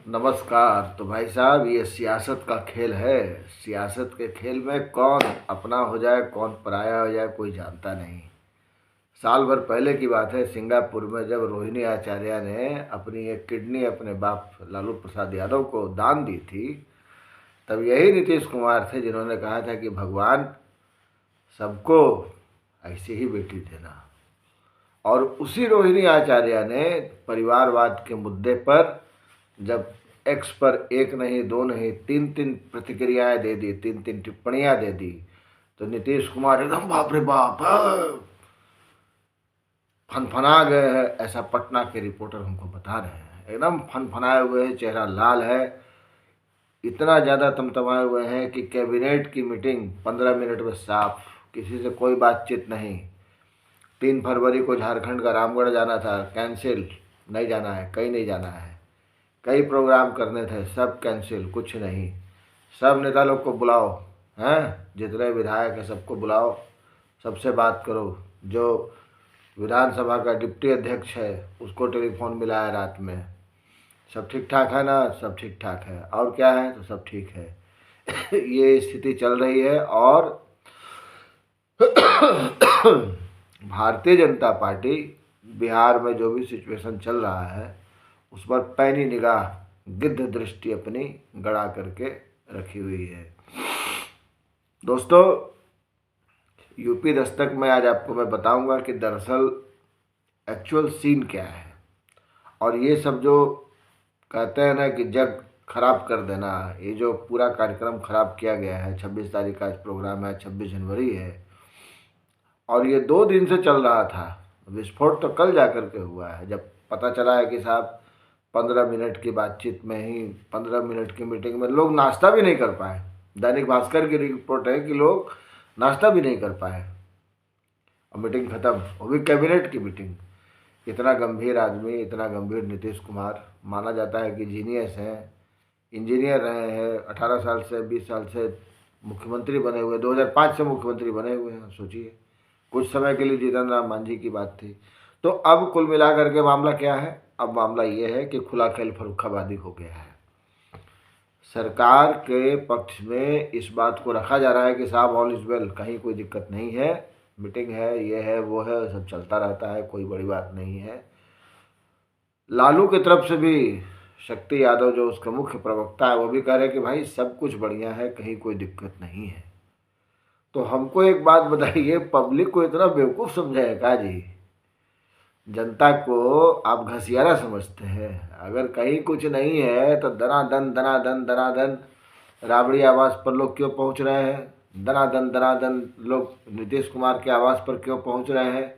नमस्कार। तो भाई साहब, ये सियासत का खेल है। सियासत के खेल में कौन अपना हो जाए कौन पराया हो जाए कोई जानता नहीं। साल भर पहले की बात है, सिंगापुर में जब रोहिणी आचार्य ने अपनी एक किडनी अपने बाप लालू प्रसाद यादव को दान दी थी, तब यही नीतीश कुमार थे जिन्होंने कहा था कि भगवान सबको ऐसी ही बेटी देना। और उसी रोहिणी आचार्य ने परिवारवाद के मुद्दे पर जब एक्स पर एक नहीं दो नहीं तीन तीन प्रतिक्रियाएं दे दी, तीन तीन टिप्पणियां दे दी, तो नीतीश कुमार एकदम बाप रे बाप फनफना गए हैं। ऐसा पटना के रिपोर्टर हमको बता रहे हैं, एकदम फनफनाए हुए हैं, चेहरा लाल है, इतना ज़्यादा तमतमाए हुए हैं कि कैबिनेट की मीटिंग 15 मिनट में साफ, किसी से कोई बातचीत नहीं। 3 फरवरी को झारखंड का रामगढ़ जाना था, कैंसिल, नहीं जाना है, कहीं नहीं जाना है। कई प्रोग्राम करने थे, सब कैंसिल, कुछ नहीं। सब नेता लोग को बुलाओ, हैं, जितने विधायक हैं सबको बुलाओ, सबसे बात करो। जो विधानसभा का डिप्टी अध्यक्ष है उसको टेलीफोन मिलाया रात में, सब ठीक ठाक है ना, सब ठीक ठाक है, और क्या है, तो सब ठीक है। ये स्थिति चल रही है। और भारतीय जनता पार्टी बिहार में जो भी सिचुएशन चल रहा है उस पर पैनी निगाह, गिद्ध दृष्टि अपनी गड़ा करके रखी हुई है। दोस्तों, यूपी दस्तक में आज आपको मैं बताऊंगा कि दरअसल एक्चुअल सीन क्या है। और ये सब जो कहते हैं ना कि जग खराब कर देना, ये जो पूरा कार्यक्रम खराब किया गया है। 26 तारीख का आज प्रोग्राम है, 26 जनवरी है, और ये 2 दिन से चल रहा था। विस्फोट तो कल जा कर के हुआ है, जब पता चला है कि साहब 15 मिनट की बातचीत में ही, 15 मिनट की मीटिंग में लोग नाश्ता भी नहीं कर पाए। दैनिक भास्कर की रिपोर्ट है कि लोग नाश्ता भी नहीं कर पाए और मीटिंग खत्म, वो भी कैबिनेट की मीटिंग। इतना गंभीर आदमी, इतना गंभीर नीतीश कुमार, माना जाता है कि जीनियस हैं, इंजीनियर रहे हैं, 18 साल से 20 साल से मुख्यमंत्री बने हुए, 2005 से मुख्यमंत्री बने हुए हैं। सोचिए, कुछ समय के लिए जीतन राम मांझी की बात थी। तो अब कुल मिलाकर के मामला क्या है? अब मामला ये है कि खुला खेल फर्रुखाबादी हो गया है। सरकार के पक्ष में इस बात को रखा जा रहा है कि साहब ऑल इज वेल, कहीं कोई दिक्कत नहीं है, मीटिंग है, ये है, वो है, सब चलता रहता है, कोई बड़ी बात नहीं है। लालू की तरफ से भी शक्ति यादव जो उसका मुख्य प्रवक्ता है वो भी कह रहे हैं कि भाई सब कुछ बढ़िया है, कहीं कोई दिक्कत नहीं है। तो हमको एक बात बताइए, पब्लिक को इतना बेवकूफ़ समझाए का जी? जनता को आप घसियारा समझते हैं? अगर कहीं कुछ नहीं है तो दनादन दनादन दनादन राबड़ी आवास पर लोग क्यों पहुंच रहे हैं? दनादन दनादन लोग नीतीश कुमार के आवास पर क्यों पहुंच रहे हैं?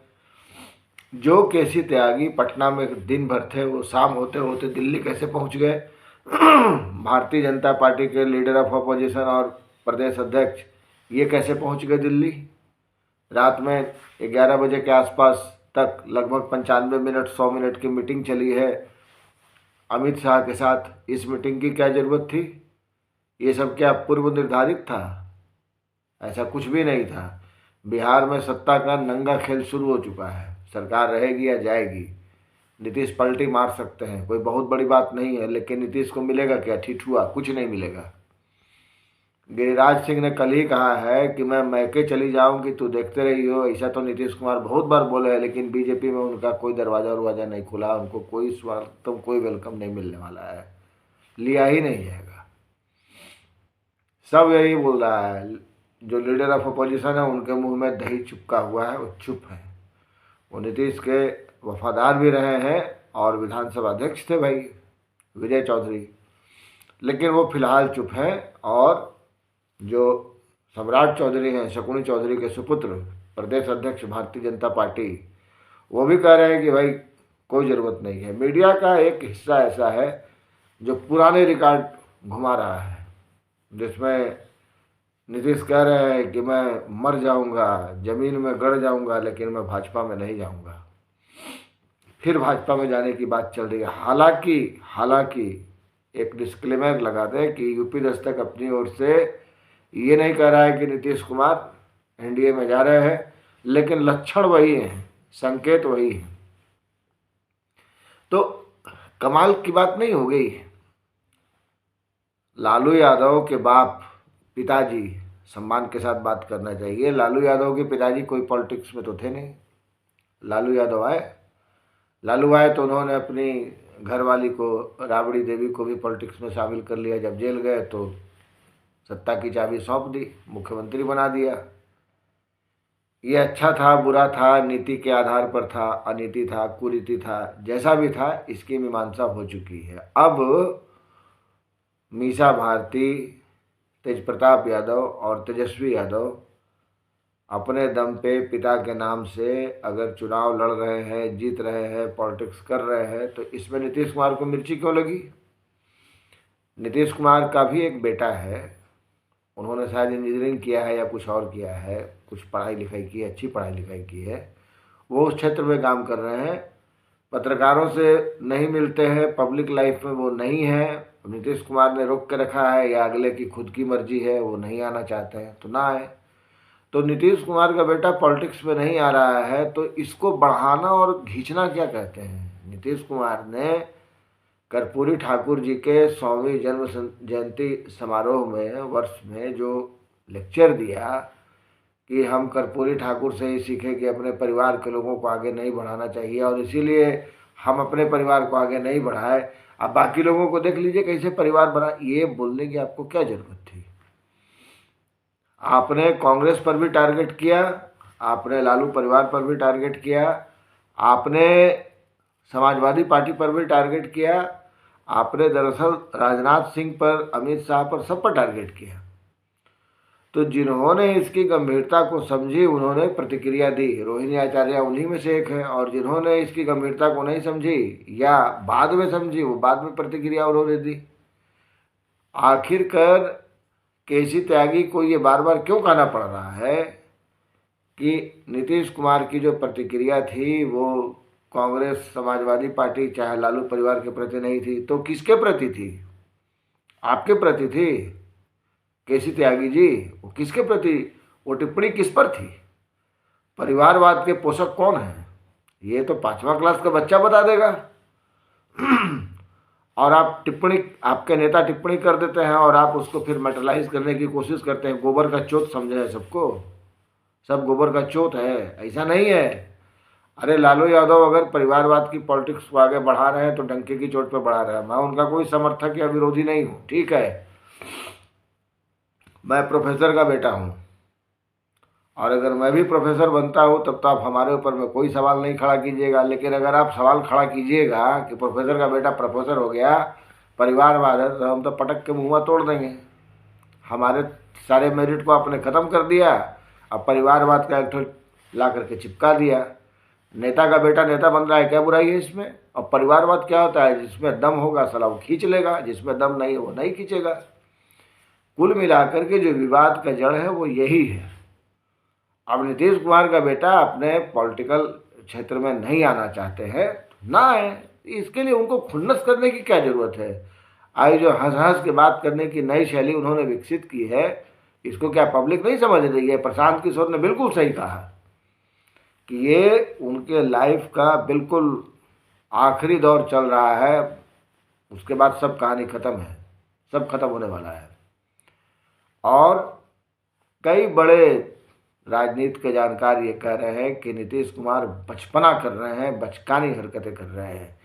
जो केसी त्यागी पटना में दिन भर थे, वो शाम होते होते दिल्ली कैसे पहुंच गए? भारतीय जनता पार्टी के लीडर ऑफ अपोजिशन और प्रदेश अध्यक्ष ये कैसे पहुंच गए दिल्ली? रात में 11 बजे के आसपास तक लगभग 95 मिनट 100 मिनट की मीटिंग चली है अमित शाह के साथ। इस मीटिंग की क्या ज़रूरत थी? ये सब क्या पूर्व निर्धारित था? ऐसा कुछ भी नहीं था। बिहार में सत्ता का नंगा खेल शुरू हो चुका है। सरकार रहेगी या जाएगी, नीतीश पलटी मार सकते हैं, कोई बहुत बड़ी बात नहीं है। लेकिन नीतीश को मिलेगा क्या? ठिठुआ, कुछ नहीं मिलेगा। गिरिराज सिंह ने कल ही कहा है कि मैं मैके चली जाऊंगी, तू देखते रही हो। ऐसा तो नीतीश कुमार बहुत बार बोले हैं, लेकिन बीजेपी में उनका कोई दरवाज़ा वरवाजा नहीं खुला, उनको कोई स्वागतम, कोई वेलकम नहीं मिलने वाला है, लिया ही नहीं जाएगा। सब यही बोल रहा है। जो लीडर ऑफ अपोजिशन है उनके मुंह में दही चिपका हुआ है, वो चुप है। वो नीतीश के वफादार भी रहे हैं और विधानसभा अध्यक्ष थे भाई विजय चौधरी, लेकिन वो फिलहाल चुप हैं। और जो सम्राट चौधरी हैं, शकुनी चौधरी के सुपुत्र, प्रदेश अध्यक्ष भारतीय जनता पार्टी, वो भी कह रहे हैं कि भाई कोई ज़रूरत नहीं है। मीडिया का एक हिस्सा ऐसा है जो पुराने रिकॉर्ड घुमा रहा है, जिसमें नीतीश कह रहे हैं कि मैं मर जाऊंगा, ज़मीन में गड़ जाऊंगा, लेकिन मैं भाजपा में नहीं जाऊंगा। फिर भाजपा में जाने की बात चल रही है। हालांकि एक डिस्क्लेमर लगा दें कि यूपी दस्तक अपनी ओर से ये नहीं कह रहा है कि नीतीश कुमार एनडीए में जा रहे हैं, लेकिन लक्षण वही हैं, संकेत वही हैं। तो कमाल की बात नहीं हो गई? लालू यादव के बाप पिताजी, सम्मान के साथ बात करना चाहिए, लालू यादव के पिताजी कोई पॉलिटिक्स में तो थे नहीं। लालू आए तो उन्होंने अपनी घरवाली को, राबड़ी देवी को भी पॉलिटिक्स में शामिल कर लिया। जब जेल गए तो सत्ता की चाबी सौंप दी, मुख्यमंत्री बना दिया। ये अच्छा था बुरा था, नीति के आधार पर था, अनीति था, कुरीति था, जैसा भी था इसकी मीमांसा हो चुकी है। अब मीसा भारती, तेज प्रताप यादव और तेजस्वी यादव अपने दम पे पिता के नाम से अगर चुनाव लड़ रहे हैं, जीत रहे हैं, पॉलिटिक्स कर रहे हैं, तो इसमें नीतीश कुमार को मिर्ची क्यों लगी? नीतीश कुमार का भी एक बेटा है, उन्होंने शायद इंजीनियरिंग किया है या कुछ और किया है, कुछ पढ़ाई लिखाई की है, अच्छी पढ़ाई लिखाई की है, वो उस क्षेत्र में काम कर रहे हैं, पत्रकारों से नहीं मिलते हैं, पब्लिक लाइफ में वो नहीं है। नीतीश कुमार ने रोक के रखा है या अगले की खुद की मर्जी है, वो नहीं आना चाहते हैं तो ना आए। तो नीतीश कुमार का बेटा पॉलिटिक्स में नहीं आ रहा है तो इसको बढ़ाना और खींचना क्या कहते हैं? नीतीश कुमार ने कर्पूरी ठाकुर जी के 100वीं जन्म जयंती समारोह में वर्ष में जो लेक्चर दिया कि हम कर्पूरी ठाकुर से ही सीखे कि अपने परिवार के लोगों को आगे नहीं बढ़ाना चाहिए और इसीलिए हम अपने परिवार को आगे नहीं बढ़ाए, अब बाकी लोगों को देख लीजिए कैसे परिवार बना। ये बोलने की आपको क्या ज़रूरत थी? आपने कांग्रेस पर भी टारगेट किया, आपने लालू परिवार पर भी टारगेट किया, आपने समाजवादी पार्टी पर भी टारगेट किया, आपने दरअसल राजनाथ सिंह पर, अमित शाह पर, सब पर टारगेट किया। तो जिन्होंने इसकी गंभीरता को समझी उन्होंने प्रतिक्रिया दी, रोहिणी आचार्य उन्हीं में से एक है। और जिन्होंने इसकी गंभीरता को नहीं समझी या बाद में समझी, वो बाद में प्रतिक्रिया उन्होंने दी। आखिरकार केसी त्यागी को ये बार बार क्यों कहना पड़ रहा है कि नीतीश कुमार की जो प्रतिक्रिया थी वो कांग्रेस, समाजवादी पार्टी, चाहे लालू परिवार के प्रति नहीं थी तो किसके प्रति थी? आपके प्रति थी केसी त्यागी जी। वो किसके प्रति, वो टिप्पणी किस पर थी? परिवारवाद के पोषक कौन है? ये तो 5वां क्लास का बच्चा बता देगा। और आप टिप्पणी, आपके नेता टिप्पणी कर देते हैं और आप उसको फिर मेटलाइज करने की कोशिश करते हैं। गोबर का चोट समझे है सबको, सब गोबर का चोट है, ऐसा नहीं है। अरे लालू यादव अगर परिवारवाद की पॉलिटिक्स को आगे बढ़ा रहे हैं तो डंके की चोट पर बढ़ा रहे हैं। मैं उनका कोई समर्थक या विरोधी नहीं हूँ, ठीक है, मैं प्रोफेसर का बेटा हूँ और अगर मैं भी प्रोफेसर बनता हूँ तब तो आप हमारे ऊपर में कोई सवाल नहीं खड़ा कीजिएगा। लेकिन अगर आप सवाल खड़ा कीजिएगा कि प्रोफेसर का बेटा प्रोफेसर हो गया, परिवारवाद है, तो हम तो पटक के मुँह तोड़ देंगे। हमारे सारे मेरिट को आपने ख़त्म कर दिया, अब परिवारवाद का एक ला करके चिपका दिया। नेता का बेटा नेता बन रहा है, क्या बुराई है इसमें? और परिवारवाद क्या होता है? जिसमें दम होगा साला वो खींच लेगा, जिसमें दम नहीं वो नहीं खींचेगा। कुल मिलाकर के जो विवाद का जड़ है वो यही है। अब नीतीश कुमार का बेटा अपने पॉलिटिकल क्षेत्र में नहीं आना चाहते हैं, ना आए, इसके लिए उनको खुन्नस करने की क्या ज़रूरत है? आज जो हंस हंस के बात करने की नई शैली उन्होंने विकसित की है, इसको क्या पब्लिक नहीं समझ रही है? प्रशांत किशोर ने बिल्कुल सही कहा कि ये उनके लाइफ का बिल्कुल आखिरी दौर चल रहा है, उसके बाद सब कहानी ख़त्म है, सब खत्म होने वाला है। और कई बड़े राजनीति के जानकार ये कह रहे हैं कि नीतीश कुमार बचपना कर रहे हैं, बचकानी हरकतें कर रहे हैं।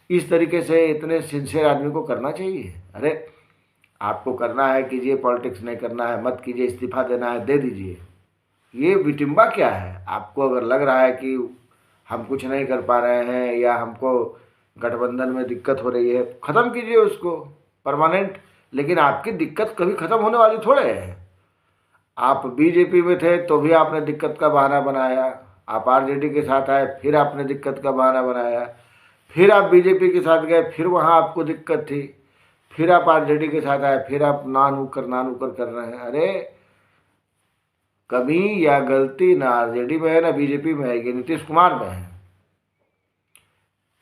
इस तरीके से इतने सिंसियर आदमी को करना चाहिए? अरे आपको करना है कीजिए, पॉलिटिक्स नहीं करना है मत कीजिए, इस्तीफा देना है दे दीजिए। ये विटिम्बा क्या है? आपको अगर लग रहा है कि हम कुछ नहीं कर पा रहे हैं या हमको गठबंधन में दिक्कत हो रही है, ख़त्म कीजिए उसको परमानेंट। लेकिन आपकी दिक्कत कभी ख़त्म होने वाली थोड़े है। आप बीजेपी में थे तो भी आपने दिक्कत का बहाना बनाया, आप आरजेडी के साथ आए फिर आपने दिक्कत का बहाना बनाया, फिर आप बीजेपी के साथ गए फिर वहाँ आपको दिक्कत थी, फिर आप आरजेडी के साथ आए फिर आप नानुकर कर रहे हैं। अरे कमी या गलती ना आरजेडी में है ना बीजेपी में है, ये नीतीश कुमार में है।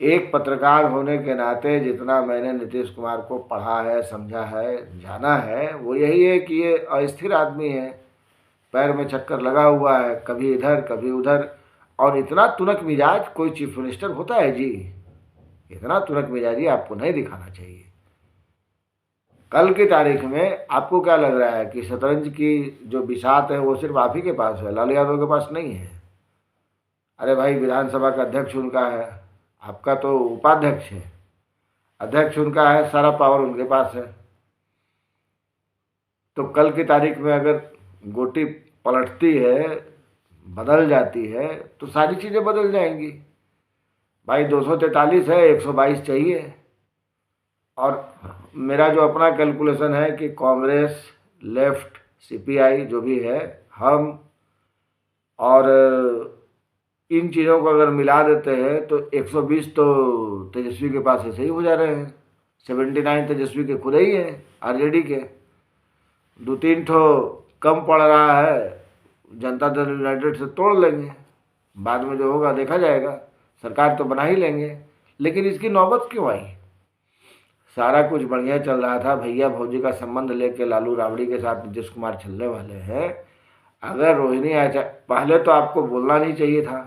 एक पत्रकार होने के नाते जितना मैंने नीतीश कुमार को पढ़ा है, समझा है, जाना है, वो यही है कि ये अस्थिर आदमी है, पैर में चक्कर लगा हुआ है, कभी इधर कभी उधर। और इतना तुनक मिजाज कोई चीफ मिनिस्टर होता है जी? इतना तुनक मिजाजी आपको नहीं दिखाना चाहिए। कल की तारीख में आपको क्या लग रहा है कि शतरंज की जो बिसात है वो सिर्फ आप ही के पास है, लालू यादव के पास नहीं है? अरे भाई, विधानसभा का अध्यक्ष उनका है, आपका तो उपाध्यक्ष है, अध्यक्ष उनका है, सारा पावर उनके पास है। तो कल की तारीख में अगर गोटी पलटती है, बदल जाती है, तो सारी चीज़ें बदल जाएंगी। भाई 243 है, 122 चाहिए। और मेरा जो अपना कैलकुलेशन है कि कांग्रेस, लेफ्ट, सीपीआई जो भी है, हम और इन चीज़ों को अगर मिला देते हैं तो 120 तो तेजस्वी के पास ऐसे ही हो जा रहे हैं। 79 तेजस्वी के खुद ही हैं, आरजेडी के। 2-3 ठो कम पड़ रहा है, जनता दल यूनाइटेड से तोड़ लेंगे। बाद में जो होगा देखा जाएगा, सरकार तो बना ही लेंगे। लेकिन इसकी नौबत क्यों आई? सारा कुछ बढ़िया चल रहा था, भैया भौजी का संबंध लेके लालू राबड़ी के साथ नीतीश कुमार चलने वाले हैं। अगर रोहिणी आचार्य, पहले तो आपको बोलना नहीं चाहिए था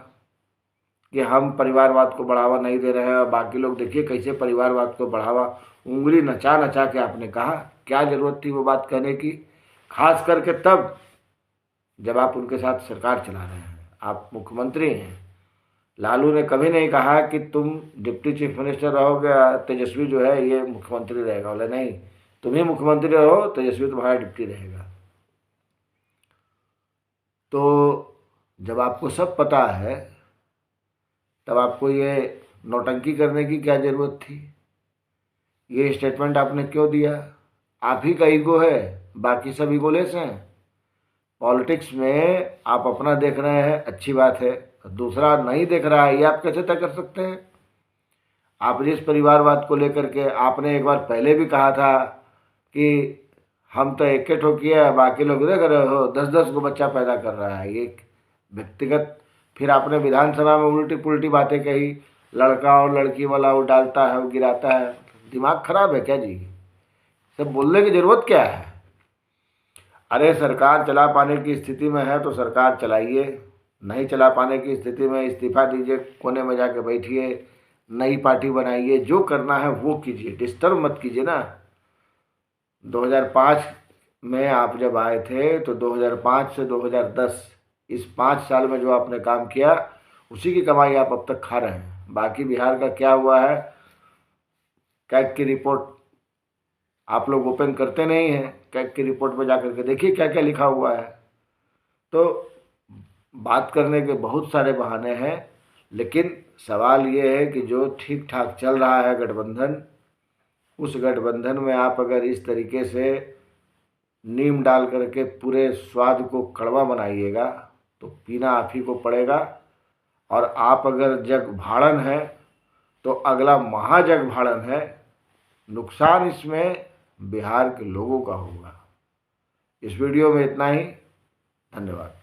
कि हम परिवारवाद को बढ़ावा नहीं दे रहे हैं, और बाकी लोग देखिए कैसे परिवारवाद को बढ़ावा, उंगली नचा नचा के आपने कहा। क्या जरूरत थी वो बात कहने की? खास करके तब जब आप उनके साथ सरकार चला रहे हैं, आप मुख्यमंत्री हैं। लालू ने कभी नहीं कहा कि तुम डिप्टी चीफ मिनिस्टर रहोगे, तेजस्वी जो है ये मुख्यमंत्री रहेगा। बोले नहीं, तुम ही मुख्यमंत्री रहो, तेजस्वी तुम्हारा डिप्टी रहेगा। तो जब आपको सब पता है, तब आपको ये नौटंकी करने की क्या ज़रूरत थी? ये स्टेटमेंट आपने क्यों दिया? आप ही का ईगो है, बाकी सब ईगोलेस हैं। पॉलिटिक्स में आप अपना देख रहे हैं, अच्छी बात है, दूसरा नहीं देख रहा है, ये आप कैसे तय कर सकते हैं? आप जिस परिवारवाद को लेकर के आपने एक बार पहले भी कहा था कि हम तो एक ठो किया, बाकी लोग देख रहे हो 10-10 को बच्चा पैदा कर रहा है, ये व्यक्तिगत। फिर आपने विधानसभा में उल्टी पुल्टी बातें कही, लड़का और लड़की वाला वो डालता है, वो गिराता है। दिमाग खराब है क्या जी? सब बोलने की ज़रूरत क्या है? अरे सरकार चला पाने की स्थिति में है तो सरकार चलाइए, नहीं चला पाने की स्थिति में इस्तीफा दीजिए, कोने में जाके बैठिए, नई पार्टी बनाइए, जो करना है वो कीजिए, डिस्टर्ब मत कीजिए ना। 2005 में आप जब आए थे तो 2005 से 2010 इस 5 साल में जो आपने काम किया, उसी की कमाई आप अब तक खा रहे हैं। बाकी बिहार का क्या हुआ है, कैग की रिपोर्ट आप लोग ओपन करते नहीं हैं। कैग की रिपोर्ट में जाकर के देखिए क्या क्या लिखा हुआ है। तो बात करने के बहुत सारे बहाने हैं, लेकिन सवाल ये है कि जो ठीक ठाक चल रहा है गठबंधन, उस गठबंधन में आप अगर इस तरीके से नीम डाल करके पूरे स्वाद को कड़वा बनाइएगा तो पीना आप ही को पड़ेगा। और आप अगर जग भाड़न है तो अगला महाजग भाड़न है। नुकसान इसमें बिहार के लोगों का होगा। इस वीडियो में इतना ही। धन्यवाद।